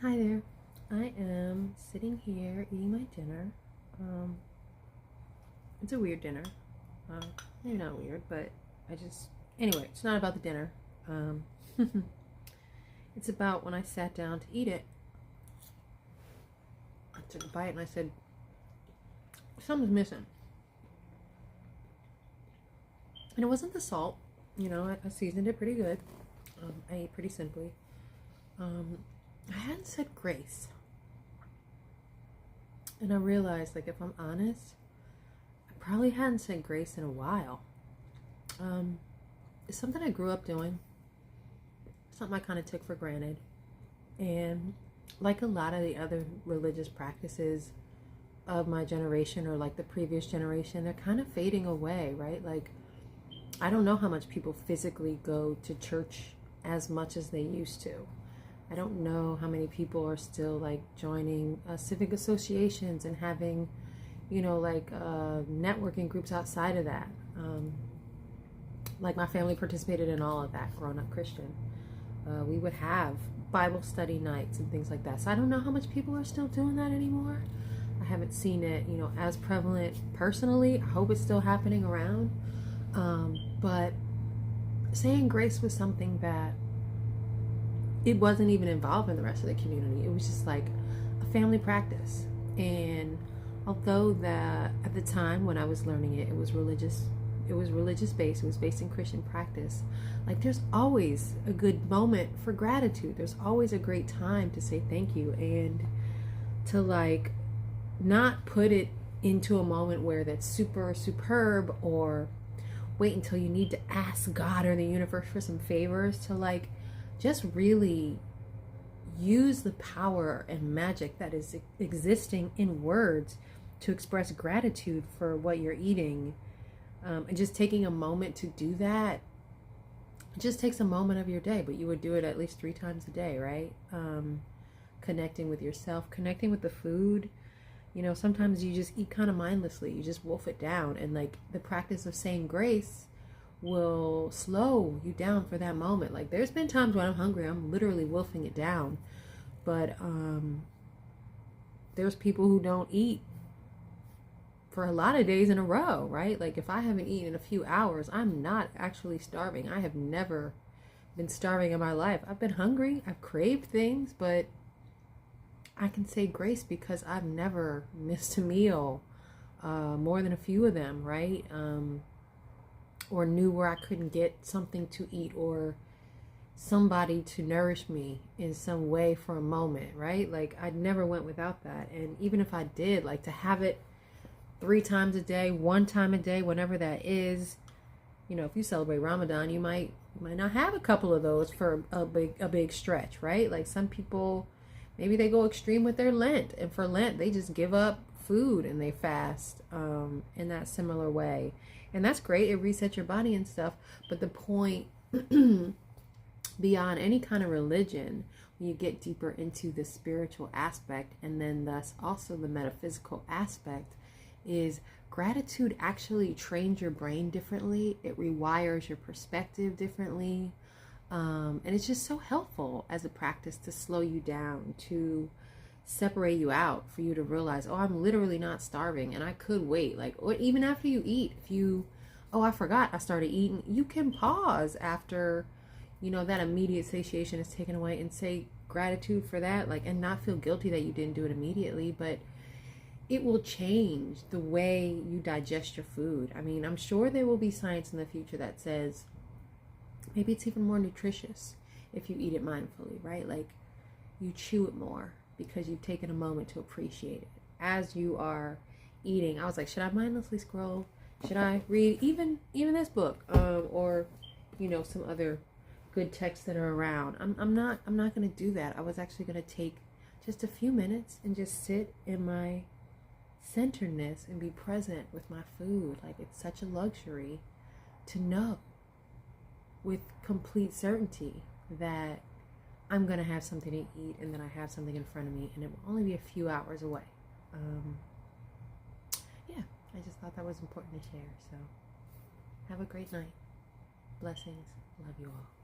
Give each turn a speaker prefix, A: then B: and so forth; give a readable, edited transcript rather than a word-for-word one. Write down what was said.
A: Hi there. I am sitting here eating my dinner. It's a weird dinner. Maybe not weird, but anyway, it's not about the dinner. Um, it's about when I sat down to eat it. I took a bite and I said, something's missing. And it wasn't the salt. I seasoned it pretty good. I ate pretty simply. I hadn't said grace. And I realized, like, if I'm honest, I probably hadn't said grace in a while. It's something I grew up doing. Something I kind of took for granted. And like a lot of the other religious practices of my generation or like the previous generation, they're kind of fading away, right? Like, I don't know how much people physically go to church as much as they used to. I don't know how many people are still like joining civic associations and having, networking groups outside of that. Like my family participated in all of that growing up Christian. We would have Bible study nights and things like that. So I don't know how much people are still doing that anymore. I haven't seen it, as prevalent personally. I hope it's still happening around. But saying grace was something that it wasn't even involved in the rest of the community. It was just like a family practice. And although that at the time when I was learning it, it was religious based, it was based in Christian practice. Like, there's always a good moment for gratitude. There's always a great time to say thank you and to like not put it into a moment where that's super superb or wait until you need to ask God or the universe for some favors, to like just really use the power and magic that is existing in words to express gratitude for what you're eating. And just taking a moment to do that, it just takes a moment of your day, but you would do it at least 3 times a day, right? Connecting with yourself, connecting with the food. Sometimes you just eat kind of mindlessly. You just wolf it down. And like the practice of saying grace will slow you down for that moment. Like, there's been times when I'm hungry, I'm literally wolfing it down. But there's people who don't eat for a lot of days in a row, right? Like, if I haven't eaten in a few hours, I'm not actually starving. I have never been starving in my life. I've been hungry, I've craved things, but I can say grace because I've never missed a meal, more than a few of them, right? Or knew where I couldn't get something to eat or somebody to nourish me in some way for a moment, right? Like, I never went without that. And even if I did, like, to have it 3 times a day, 1 time a day, whenever that is, if you celebrate Ramadan, you might not have a couple of those for a big stretch, right? Like, some people, maybe they go extreme with their Lent, and for Lent they just give up food and they fast in that similar way. And that's great. It resets your body and stuff. But the point beyond any kind of religion, when you get deeper into the spiritual aspect and then thus also the metaphysical aspect, is gratitude actually trains your brain differently. It rewires your perspective differently. And it's just so helpful as a practice to slow you down, to separate you out, for you to realize, oh, I'm literally not starving and I could wait. Like, or even after you eat, if you, oh, I forgot I started eating, you can pause after, that immediate satiation is taken away and say gratitude for that, like, and not feel guilty that you didn't do it immediately, but it will change the way you digest your food. I mean, I'm sure there will be science in the future that says maybe it's even more nutritious if you eat it mindfully, right? Like, you chew it more because you've taken a moment to appreciate it. As you are eating, I was like, should I mindlessly scroll? Should I read even this book, or some other good texts that are around? I'm not going to do that. I was actually going to take just a few minutes and just sit in my centeredness and be present with my food. Like, it's such a luxury to know with complete certainty that I'm going to have something to eat and that I have something in front of me and it will only be a few hours away. Yeah, I just thought that was important to share. So have a great night. Blessings. Love you all.